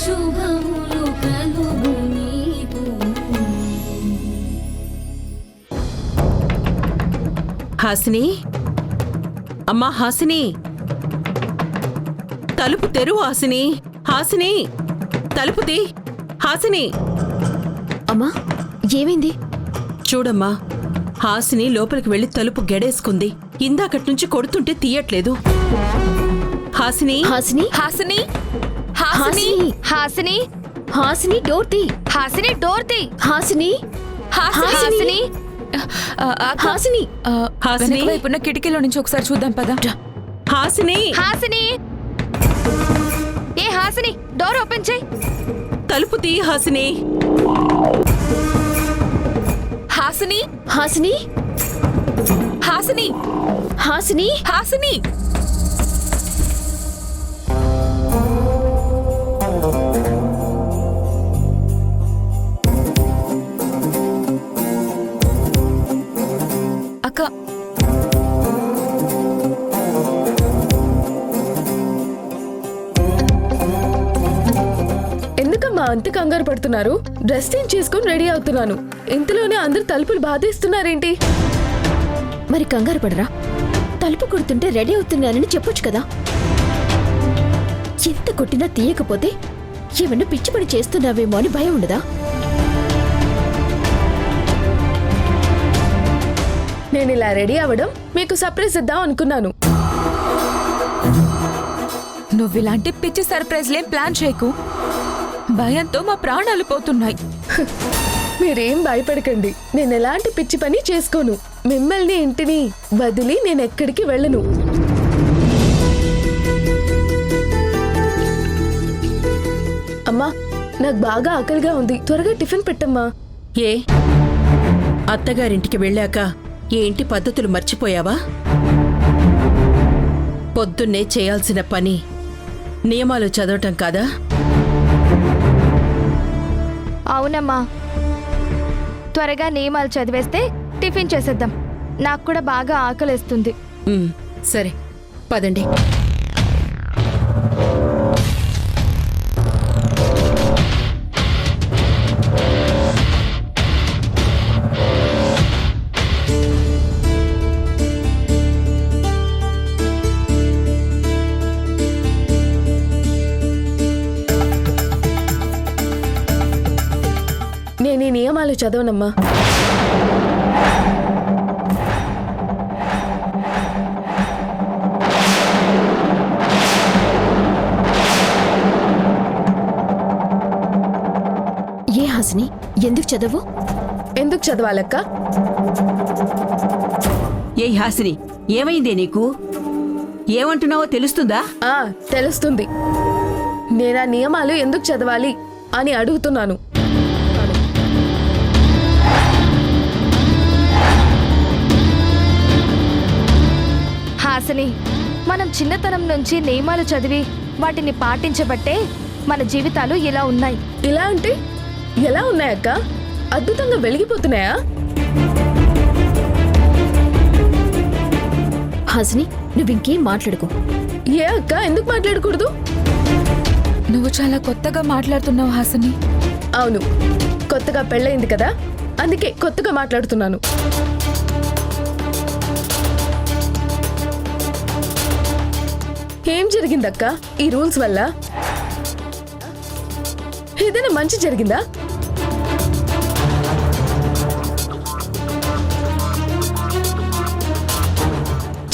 శుభములు కలుగు నీకు. హాసిని, అమ్మా హాసిని, తలుపు తెరువు హాసిని. హాసిని, తలుపు తీ. హాసిని. అమ్మా ఏమైంది? చూడమ్మా, హాసిని లోపలికి వెళ్లి తలుపు గెడేసుకుంది. ఇందాకటి నుంచి కొడుతుంటే తీయట్లేదు. హాసిని. హాసిని హాసిని హాసిని హాసిని హాసిని డోర్ తీ. హాసిని డోర్ తీ. హాసిని హాసిని హాసిని హాసిని. వెనక వైపున్న కిటికీలో నుంచి ఒకసారి చూద్దాం పద. హాసిని. హాసిని, ఏ హాసిని, డోర్ ఓపెన్ చేయి. తలుపు తీ హాసిని. హాసిని హాసిని హాసిని హాసిని హాసిని. అక్క, ఎందుకమ్మా అంత కంగారు పడుతున్నారు? డ్రెస్ చేంజ్ చేసుకుని రెడీ అవుతున్నాను. ఇంతలోనే అందరు తలుపులు బాధేస్తున్నారేంటి? మరి కంగారు పడరా? తలుపు కొడుతుంటే రెడీ అవుతున్నానని చెప్పొచ్చు కదా. ఎంత కొట్టినా తీయకపోతే ఏమన్నా పిచ్చి పని చేస్తున్నావేమో అని భయం ఉండదా? నేను ఇలా రెడీ అవ్వడం మీకు సర్ప్రైజ్ ఇద్దాం అనుకున్నాను. నువ్వు ఇలాంటి పిచ్చి సర్ప్రైజ్లేం ప్లాన్ చేయకు. భయంతో మా ప్రాణాలు పోతున్నాయి. మీరేం భయపడకండి. నేను ఎలాంటి పిచ్చి పని చేసుకోను. మిమ్మల్ని ఇంటిని వదిలి నేను ఎక్కడికి వెళ్ళను. అమ్మా, నాకు బాగా ఆకలిగా ఉంది. త్వరగా టిఫిన్ పెట్టమ్మా. ఏ అత్తగారింటికి వెళ్ళాక ఏ ఇంటి పద్ధతులు మర్చిపోయావా? పొద్దున్నే చేయాల్సిన పని నియమాలు చదవటం కాదా? అవునమ్మా, త్వరగా నియమాలు చదివేస్తే టిఫిన్ చేసేద్దాం. నాకు కూడా బాగా ఆకలేస్తుంది. సరే పదండి. నేను ఈ నియమాలు చదవనమ్మా. ఏ హాసిని, ఎందుకు చదవు? ఎందుకు చదవాలక్క? ఏ హాసిని, ఏమైందే నీకు? ఏమంటున్నావో తెలుస్తుందా? తెలుస్తుంది. నేనా నియమాలు ఎందుకు చదవాలి అని అడుగుతున్నాను. హాసిని, మనం చిన్నతనం నుంచి నియమాలు చదివి వాటిని పాటించబట్టే మన జీవితాలు ఇలా ఉన్నాయి. ఇలా అంటే ఎలా ఉన్నాయక్క? అద్భుతంగా వెలిగిపోతున్నాయా? హాసిని, నువ్వింకేం మాట్లాడుకో. ఏ అక్క, ఎందుకు మాట్లాడకూడదు? నువ్వు చాలా కొత్తగా మాట్లాడుతున్నావు హాసిని. అవును, కొత్తగా పెళ్ళయింది కదా, అందుకే కొత్తగా మాట్లాడుతున్నాను. ఏం జరిగిందక్క ఈ రూల్స్ వల్ల? ఏదైనా మంచి జరిగిందా?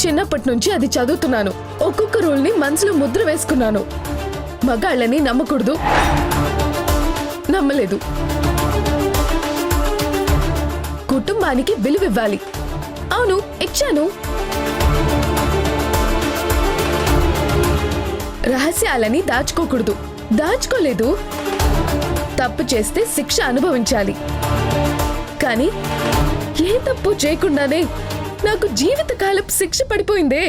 చిన్నప్పటి నుంచి అది చదువుతున్నాను. ఒక్కొక్క రూల్ ని మనసులో ముద్ర వేసుకున్నాను. మగాళ్ళని నమ్మకూడదు, నమ్మలేదు. కుటుంబానికి విలువివ్వాలి. అవును, ఇచ్చాను. రహస్యాలని దాచుకోకూడదు, దాచుకోలేదు. తప్పు చేస్తే శిక్ష అనుభవించాలి. కానీ ఏ తప్పు చేయకుండానే నాకు జీవితకాలపు శిక్ష పడిపోయిందే.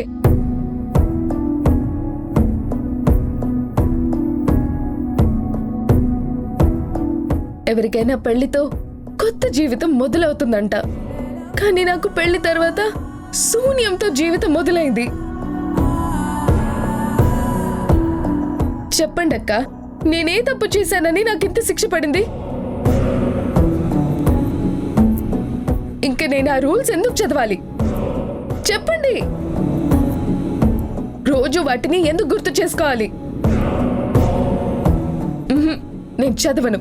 ఎవరికైనా పెళ్లితో కొత్త జీవితం మొదలవుతుందంట. కానీ నాకు పెళ్లి తర్వాత శూన్యంతో జీవితం మొదలైంది. చెప్పండి అక్క, నేనే తప్పు చేశానని నాకు ఇంత శిక్ష పడింది? ఇంక నేను ఆ రూల్స్ ఎందుకు చదవాలి చెప్పండి? రోజు వాటిని ఎందుకు గుర్తు చేసుకోవాలి? నేను చదవను.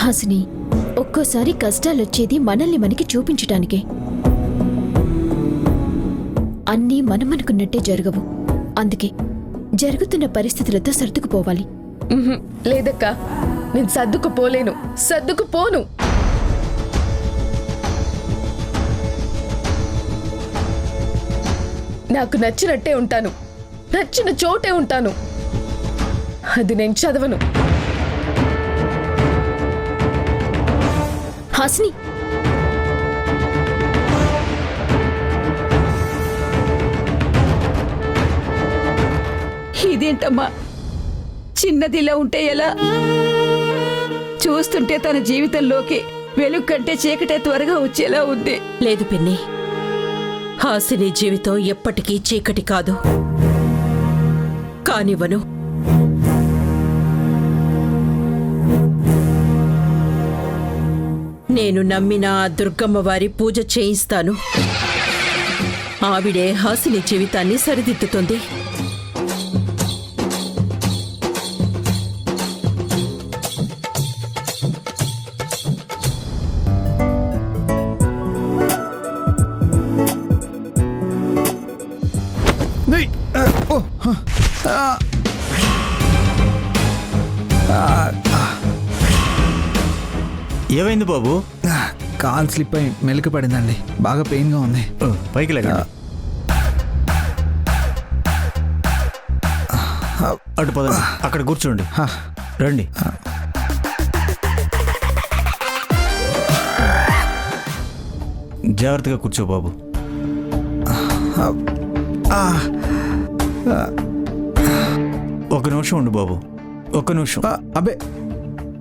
హాసిని, ఒక్కోసారి కష్టాలొచ్చేది మనల్ని మనకి చూపించటానికే. అన్నీ మనమనుకున్నట్టే జరగవు. అందుకే జరుగుతున్న పరిస్థితులతో సర్దుకుపోవాలి. లేదక్క, నేను సర్దుకుపోలేను, సర్దుకుపోను. నాకు నచ్చినట్టే ఉంటాను, నచ్చిన చోటే ఉంటాను. అది నేను చదవను. హాసిని, ఇదేంటమ్మా, చిన్నదిలా ఉంటే ఎలా? చూస్తుంటే తన జీవితంలోకి వెలుగు కంటే చీకటే త్వరగా వచ్చేలా ఉంది. లేదు పిన్ని, హాసిని జీవితం ఎప్పటికీ చీకటి కాదు. కానివ్వను. నేను నమ్మిన ఆ దుర్గమ్మ వారి పూజ చేయిస్తాను. ఆవిడే హాసిని జీవితాన్ని సరిదిద్దుతుంది. ఏమైంది బాబు? కాల్ స్లిప్ అయి మెలిక పడిందండి. బాగా పెయిన్గా ఉంది. పైకి లేకండి. అటు పదండి, అక్కడ కూర్చోండి. రండి. జాగ్రత్తగా కూర్చో బాబు. ఒక నిమిషం ఉండు బాబు, ఒక్క నిమిషం. అబ్బే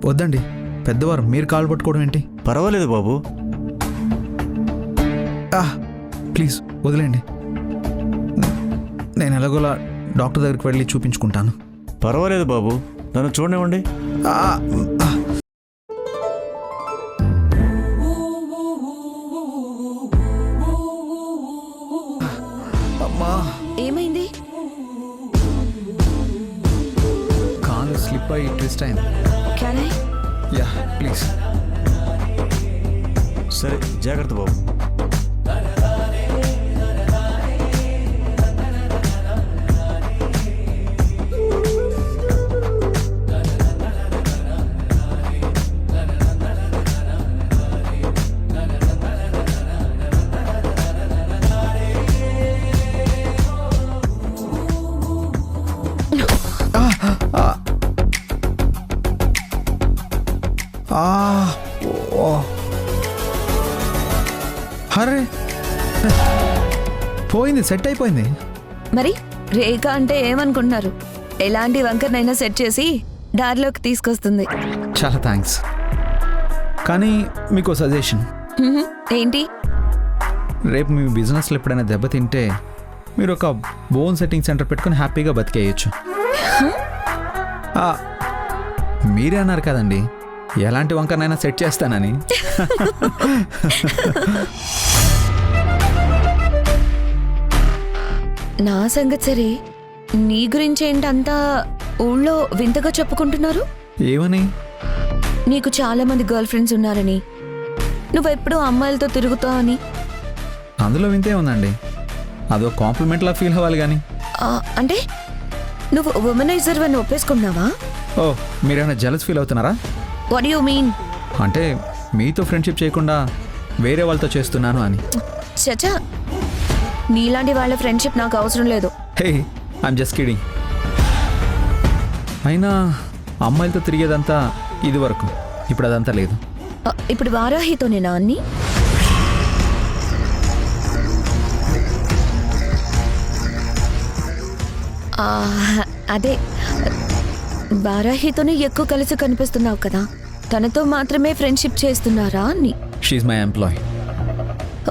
వద్దండి, పెద్దవారు, మీరు కాలు పట్టుకోవడం ఏంటి? పర్వాలేదు బాబు. ప్లీజ్ వదిలేండి. నేను ఎలాగోలా డాక్టర్ దగ్గరికి వెళ్ళి చూపించుకుంటాను. పర్వాలేదు బాబు, నన్ను చూడనివ్వండి. అమ్మా, ఏమైంది? కాలు స్లిప్ అయ్యి ట్విస్ట్ అయింది. Can I? Yeah please. సరే, జాగ్రత్త బాబు. అరే పోయింది, సెట్ అయిపోయింది. మరి రేఖ అంటే ఏమనుకుంటున్నారు? ఎలాంటి వంకర్నైనా సెట్ చేసి దారిలోకి తీసుకొస్తుంది. చాలా థ్యాంక్స్. కానీ మీకు సజెషన్. ఏంటి? రేపు మీ బిజినెస్లో ఎప్పుడైనా దెబ్బతింటే మీరు ఒక బోన్ సెట్టింగ్ సెంటర్ పెట్టుకొని హ్యాపీగా బతికేయచ్చు. మీరే అన్నారు కదండి, ఎలాంటి వంకనైనా సెట్ చేస్తానని. నా సంగతి సరే, నీ గురించి ఏంటంతా ఊళ్ళో వింతగా చెప్పుకుంటున్నారు? ఏమని? నీకు చాలా మంది గర్ల్ ఫ్రెండ్స్ ఉన్నారని, నువ్వెప్పుడూ అమ్మాయిలతో తిరుగుతావని. అందులో వింతే ఉందండి, అదో కాంప్లిమెంట్లా ఫీల్ అవ్వాలి కానీ. అంటే నువ్వు ఉమెనైజర్ అని ఒప్పేసుకున్నావా? ఓ, మీరేమైనా జెలస్ ఫీల్ అవుతున్నారా? What you mean? అంటే మీతో ఫ్రెండ్షిప్ చేయకుండా వేరే వాళ్ళతో చేస్తున్నాను అని. చచా, నీలాంటి వాళ్ళ ఫ్రెండ్షిప్ నాకు అవసరం లేదు. హే, ఐఎమ్ జస్ట్ కిడింగ్. అయినా అమ్మాయిలతో తిరిగేదంతా ఇది వరకు, ఇప్పుడు అదంతా లేదు. ఇప్పుడు వారాహితోనేనా అన్ని? అదే, వారాహితోనే ఎక్కువ కలిసి కనిపిస్తున్నావు కదా, తనతో మాత్రమే ఫ్రెండ్షిప్ చేస్తున్నారా అని. She's my employee.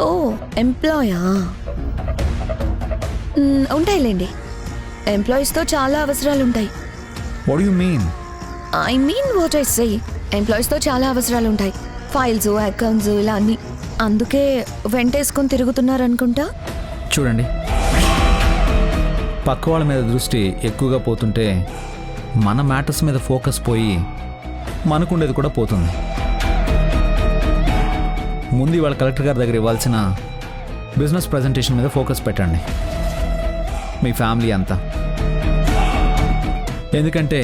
ఓ, ఎంప్లాయా? ఉంటాయిలేండి, ఎంప్లాయీస్తో చాలా అవసరాలు ఉంటాయి. What you mean? I mean what I say. ఎంప్లాయీస్తో చాలా అవసరాలు ఉంటాయి, ఫైల్స్, అకౌంట్స్ ఇలా అన్ని. అందుకే వెంటేసుకొని తిరుగుతున్నారనుకుంటా. చూడండి, పక్క వాళ్ళ మీద దృష్టి ఎక్కువగా పోతుంటే మన మ్యాటర్స్ మీద ఫోకస్ పోయి మనకుండేది కూడా పోతుంది. ముందు ఇవాళ కలెక్టర్ గారి దగ్గర ఇవ్వాల్సిన బిజినెస్ ప్రజెంటేషన్ మీద ఫోకస్ పెట్టండి, మీ ఫ్యామిలీ అంతా. ఎందుకంటే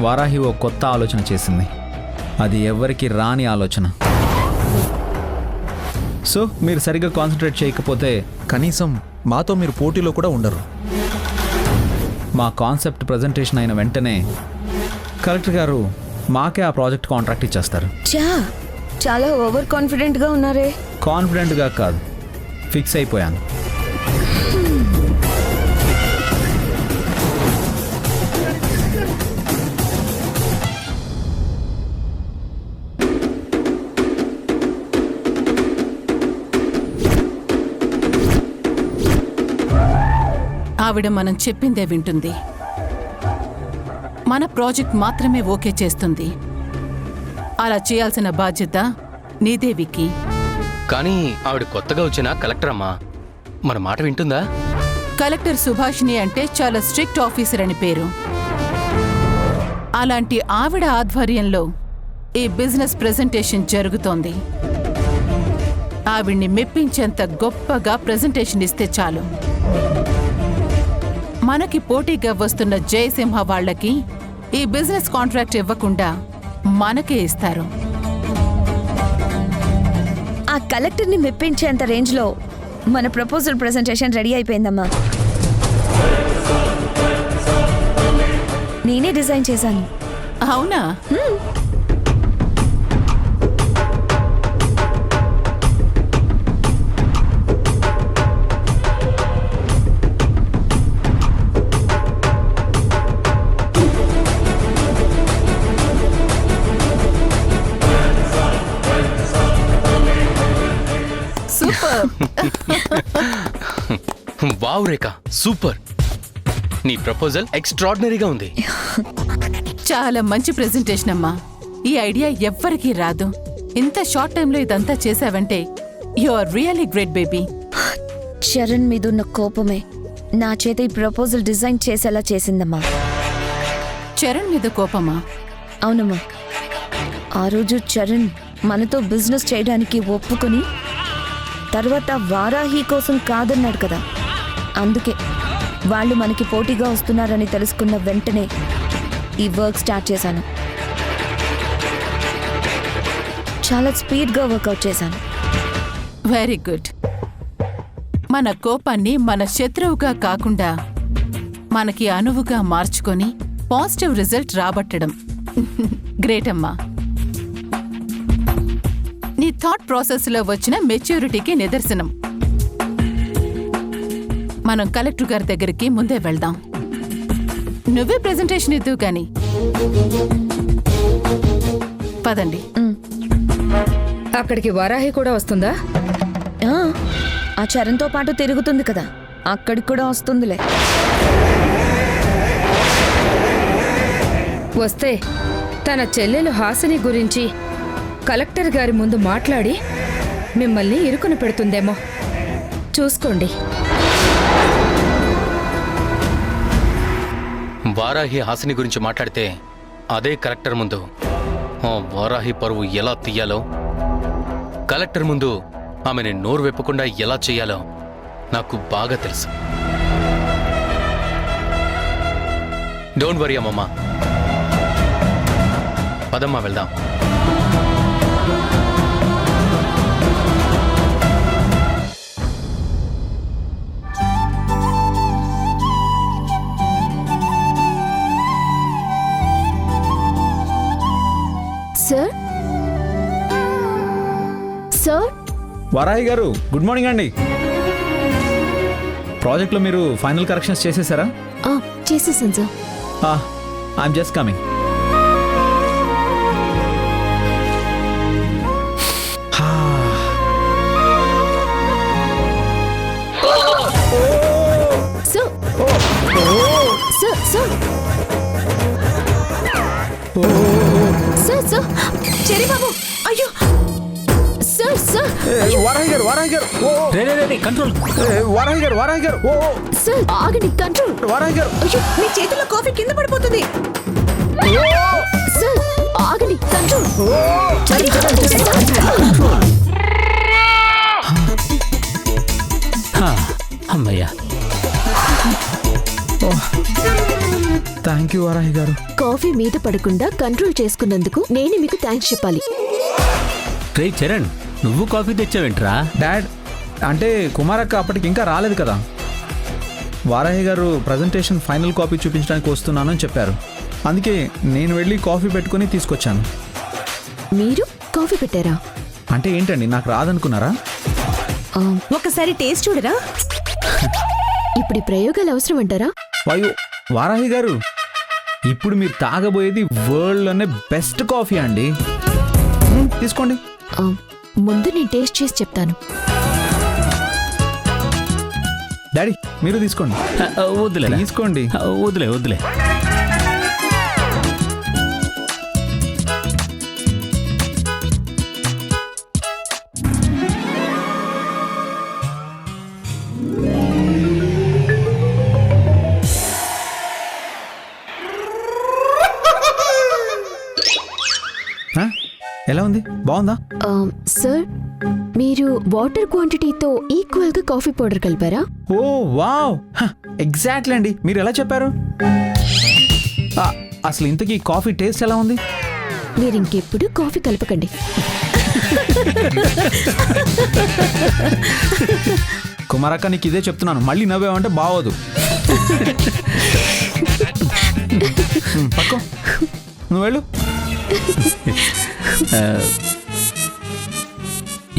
వారాహి ఓ కొత్త ఆలోచన చేసింది, అది ఎవరికి రాని ఆలోచన. సో మీరు సరిగ్గా కాన్సన్ట్రేట్ చేయకపోతే కనీసం మాతో మీరు పోటీలో కూడా ఉండరు. మా కాన్సెప్ట్ ప్రజెంటేషన్ అయిన వెంటనే కలెక్టర్ గారు మాకే ఆ ప్రాజెక్ట్ కాంట్రాక్ట్ ఇచ్చేస్తారు. చాలా ఓవర్ కాన్ఫిడెంట్గా ఉన్నారే. కాన్ఫిడెంట్గా కాదు, ఫిక్స్ అయిపోయాను. ఆవిడ మనం చెప్పిందే వింటుంది. మన ప్రాజెక్ట్ మాత్రమే ఓకే చేస్తుంది. అలా చేయాల్సిన బాధ్యత నీదే విక్కీ. కానీ ఆవిడ కొత్తగా వచ్చిన కలెక్టర్ అమ్మా, మన మాట వింటుందా? కలెక్టర్ సుభాషిణి అంటే చాలా స్ట్రిక్ట్ ఆఫీసర్ అని పేరు. అలాంటి ఆవిడ ఆధ్వర్యంలో ఈ బిజినెస్ ప్రెజెంటేషన్ జరుగుతోంది. ఆవిడ్ని మెప్పించేంత గొప్పగా ప్రెజెంటేషన్ ఇస్తే చాలు. మనకి పోటీగా వస్తున్న జయసింహ వాళ్ళకి ఈ బిజినెస్ కాంట్రాక్ట్ ఇవ్వకుండా మనకే ఇస్తారు. ఆ కలెక్టర్ని మెప్పించేంత రేంజ్లో మన ప్రపోజల్ ప్రెజెంటేషన్ రెడీ అయిపోయిందమ్మా. నేనే డిజైన్ చేశాను. అవునా? సూపర్. వావ్ రేఖ, సూపర్. నీ ప్రపోజల్ ఎక్స్ట్రాడినరీగా ఉంది. చాలా మంచి ప్రెజెంటేషన్ అమ్మా. ఈ ఐడియా ఎవ్వరికీ రాదు. ఇంత షార్ట్ టైంలో ఇదంతా చేసావంటే you are really great baby. Charan మీదున్న కోపమే నా చేత ఈ ప్రపోజల్ డిజైన్ చేసేలా చేసిందమ్మా. చరణ్ మీద కోపమా? అవునమ్మా. ఆ రోజు చరణ్ మనతో బిజినెస్ చేయడానికి ఒప్పుకొని తర్వాత వారాహి కోసం కాదన్నాడు కదా. అందుకే వాళ్ళు మనకి పోటీగా వస్తున్నారని తెలుసుకున్న వెంటనే ఈ వర్క్ స్టార్ట్ చేశాను. చాలా స్పీడ్గా వర్కౌట్ చేశాను. Very good. మన కోపాన్ని మన శత్రువుగా కాకుండా మనకి అనువుగా మార్చుకొని పాజిటివ్ రిజల్ట్ రాబట్టడం గ్రేట్ అమ్మా. నీ థాట్ ప్రాసెస్లో వచ్చిన మెచ్యూరిటీకి నిదర్శనం. మనం కలెక్టర్ గారి దగ్గరికి ముందే వెళ్దాం. నువ్వే ప్రెజెంటేషన్ ఇద్దు కానీ. పదండి. అక్కడికి వారాహి కూడా వస్తుందా? ఆ చరణ్తో పాటు తిరుగుతుంది కదా, అక్కడికి కూడా వస్తుందిలే. వస్తే తన చెల్లెలు హాసిని గురించి కలెక్టర్ గారి ముందు మాట్లాడి మిమ్మల్ని ఇరుకున పెడుతుందేమో. చూసుకోండి. వారాహి హాసిని గురించి మాట్లాడితే అదే కలెక్టర్ ముందు ఆ వారాహి పరువు ఎలా తీయాలో, కలెక్టర్ ముందు ఆమెని నోరు వెప్పకుండా ఎలా చేయాలో నాకు బాగా తెలుసు. డోంట్ వరీ అమ్మమ్మ. పదమ్మా వెళ్దాం. సార్ సార్ వారాహి గారు, గుడ్ మార్నింగ్ అండి. ప్రాజెక్ట్లో మీరు ఫైనల్ కరెక్షన్స్ చేసేసారా? చేసేసాను sir. I'm just coming. Sir sir sir చెరి బాబు అయ్యో సార్ సార్ వారాహి గారు కంట్రోల్. వారాహి గారు ఓ సార్ ఆగండి, కంట్రోల్. వారాహి గారు అయ్యో మీ చేతిలో కాఫీ కింద పడిపోతుంది. సార్ ఆగండి, కంట్రోల్. అమ్మయ్యా. థ్యాంక్ యూ వారాహి గారు. కాఫీ మీద పడకుండా కంట్రోల్ చేసుకున్నందుకు నేను మీకు థ్యాంక్స్ చెప్పాలి. రే చరణ్, నువ్వు కాఫీ తెచ్చావేంట్రా? డాడ్, అంటే కుమారక్క అప్పటికి ఇంకా రాలేదు కదా. వారాహి గారు ప్రజెంటేషన్ ఫైనల్ కాపీ చూపించడానికి వస్తున్నాను అని చెప్పారు. అందుకే నేను వెళ్ళి కాఫీ పెట్టుకుని తీసుకొచ్చాను. మీరు కాఫీ పెట్టారా? అంటే ఏంటండి, నాకు రాదనుకున్నారా? ఒకసారి టేస్ట్ చూడరా. ఇప్పుడు ఈ ప్రయోగాలు అవసరం అంటారా? అయ్యో వారాహి గారు, ఇప్పుడు మీరు తాగబోయేది వరల్డ్లోనే బెస్ట్ కాఫీ అండి. తీసుకోండి. ముందు నేను టేస్ట్ చేసి చెప్తాను. డాడీ మీరు తీసుకోండి. వద్దులే తీసుకోండి. వద్దులే. ఎలా ఉంది? బాగుందా? సార్ మీరు వాటర్ క్వాంటిటీతో ఈక్వల్ గా కాఫీ పౌడర్ కలిపారా? ఓ వావ్, ఎగ్జాక్ట్లీ అండి. మీరు ఎలా చెప్పారు? అసలు ఇంతకీ కాఫీ టేస్ట్ ఎలా ఉంది? మీరు ఇంకెప్పుడు కాఫీ కలపకండి. కుమారక్క, నీకు ఇదే చెప్తున్నాను, మళ్ళీ నవ్వేమంటే బాగోదు. పక్కో, నువ్వు వెళ్ళు.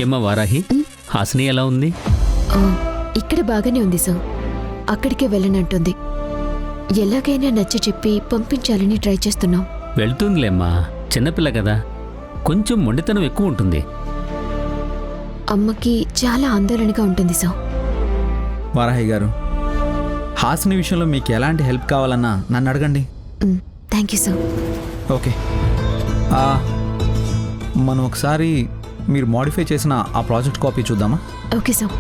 ఏమ్మా వారాహి, హాసిని ఎలా ఉంది? ఇక్కడ బాగానే ఉంది సార్. అక్కడికే వెళ్ళనంటుంది. ఎలాగైనా నచ్చ చెప్పి పంపించాలని ట్రై చేస్తున్నాం. వెళ్తుందిలేమ్మా, చిన్నపిల్ల కదా, కొంచెం మొండితనం ఎక్కువ ఉంటుంది. అమ్మకి చాలా ఆందోళనగా ఉంటుంది సార్. వారాహి గారు, హాసిని విషయంలో మీకు ఎలాంటి హెల్ప్ కావాలన్నా నన్ను అడగండి. Thank you sir. ఓకే, మనం ఒకసారి మీరు మోడిఫై చేసిన ఆ ప్రాజెక్ట్ కాపీ చూద్దామా? Okay sir.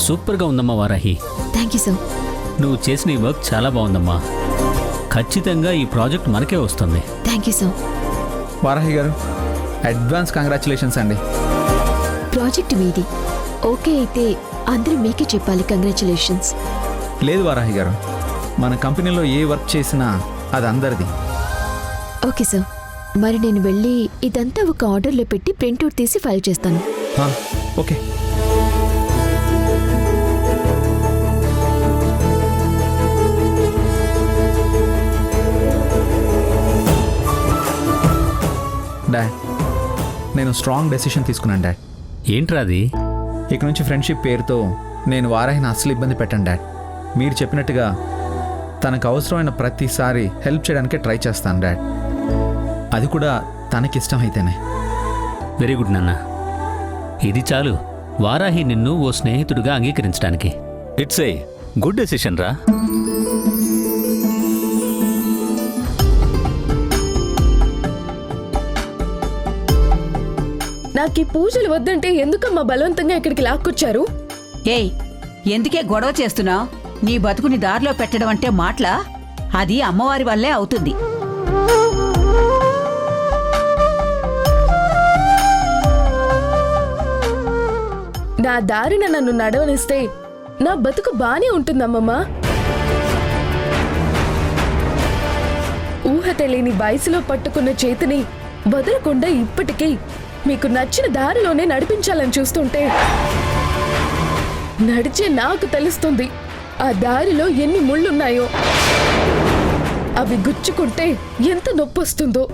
సూపర్గా ఉందమ్మా వారాహి. Thank you sir. నువ్వు చేసిన ఈ వర్క్ చాలా బాగుందమ్మా. ఖచ్చితంగా ఈ ప్రాజెక్ట్ మనకే వస్తుంది. Thank you sir. వారాహి గారు, అడ్వాన్స్ కంగ్రాచులేషన్స్ అండి. ప్రాజెక్ట్ మీది ఓకే అయితే అందరూ మీకే చెప్పాలి కంగ్రాచులేషన్స్. లేదు వారాహి గారు, మన కంపెనీలో ఏ వర్క్ చేసినా అది అందరిది. Okay sir. మరి నేను వెళ్ళి ఇదంతా ఒక ఆర్డర్లో పెట్టి ప్రింట్అవుట్ తీసి ఫైల్ చేస్తాను. ఓకే. డాడ్, నేను స్ట్రాంగ్ డెసిషన్ తీసుకున్నాను డాడ్. ఏంట్రా అది? ఇక నుంచి ఫ్రెండ్షిప్ పేరుతో నేను వారాహిని అస్సలు ఇబ్బంది పెట్టాను డాడ్. మీరు చెప్పినట్టుగా తనకు అవసరమైన ప్రతిసారి హెల్ప్ చేయడానికే ట్రై చేస్తాను డాడ్. అది కూడా తనకిష్టం అయితేనే. వెరీ గుడ్ నాన్న. ఇది చాలు వారాహి నిన్ను ఓ స్నేహితుడిగా అంగీకరించడానికి. ఇట్స్ ఏ గుడ్ డెసిషన్ రా. నాకు ఈ పూజలు వద్దంటే ఎందుకమ్మా బలవంతంగా ఇక్కడికి లాక్కొచ్చారు? ఏయ్, ఎందుకే గొడవ చేస్తున్నావు? నీ బతుకుని దారిలో పెట్టడం అంటే మాటలా? అది అమ్మవారి వల్లే అవుతుంది. నా దారిన నన్ను నడవనిస్తే నా బతుకు బానే ఉంటుందమ్మమ్మా. ఊహ తెలియని వయసులో పట్టుకున్న చేతిని వదలకుండా ఇప్పటికీ మీకు నచ్చిన దారిలోనే నడిపించాలని చూస్తుంటే నడిచే నాకు తెలుస్తుంది ఆ దారిలో ఎన్ని ముళ్ళున్నాయో. అవి గుచ్చుకుంటే ఎంత నొప్పొస్తుందో.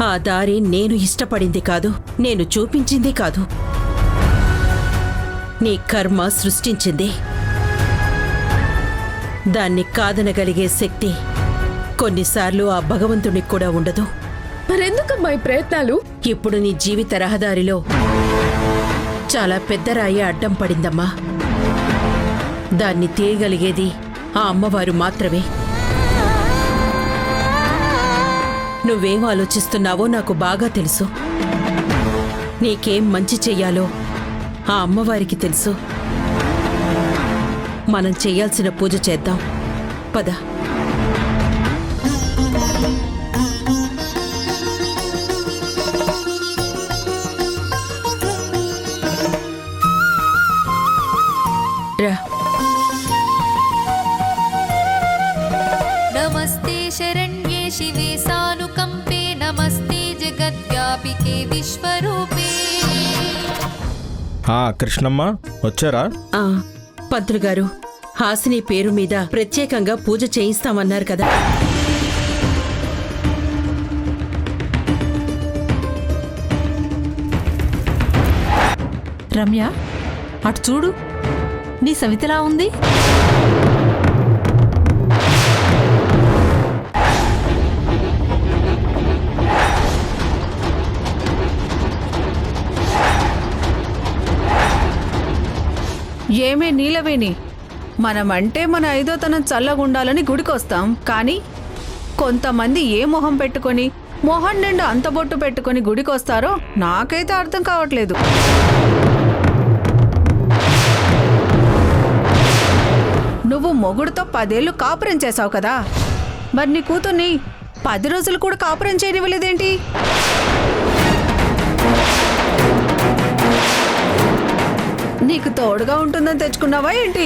ఆ దారి నేను ఇష్టపడింది కాదు, నేను చూపించింది కాదు. నీ కర్మ సృష్టించింది. దాన్ని కాదనగలిగే శక్తి కొన్నిసార్లు ఆ భగవంతునికి కూడా ఉండదు. మరెందుకమ్మా ఈ ప్రయత్నాలు? ఇప్పుడు నీ జీవిత రహదారిలో చాలా పెద్ద రాయి అడ్డం పడిందమ్మా. దాన్ని తీయగలిగేది ఆ అమ్మవారు మాత్రమే. నువ్వేం ఆలోచిస్తున్నావో నాకు బాగా తెలుసు. నీకేం మంచి చెయ్యాలో ఆ అమ్మవారికి తెలుసు. మనం చెయ్యాల్సిన పూజ చేద్దాం. పద. రా. నమస్తే శరణ్యే శివే సానుకంపే నమస్తే జగద్వ్యాపికే విశ్వరూపే. కృష్ణమ్మ వచ్చారా? పంతులు గారు, హాసిని పేరు మీద ప్రత్యేకంగా పూజ చేయిస్తామన్నారు కదా. రమ్య, అటు చూడు, నీ సవితలా ఉంది. ఏమే నీలవేణి, మనమంటే మన ఐదోతనం చల్లగుండాలని గుడికొస్తాం. కానీ కొంతమంది ఏ మొహం పెట్టుకొని, మొహం నిండా అంత బొట్టు పెట్టుకొని గుడికొస్తారో నాకైతే అర్థం కావట్లేదు. నువ్వు మొగుడుతో 10 ఏళ్ళు కాపురం చేసావు కదా, మరి నీ కూతుర్ని 10 రోజులు కూడా కాపురం చేయనివ్వలేదేంటి? నీకు తోడుగా ఉంటుందని తెచ్చుకున్నావా ఏంటి?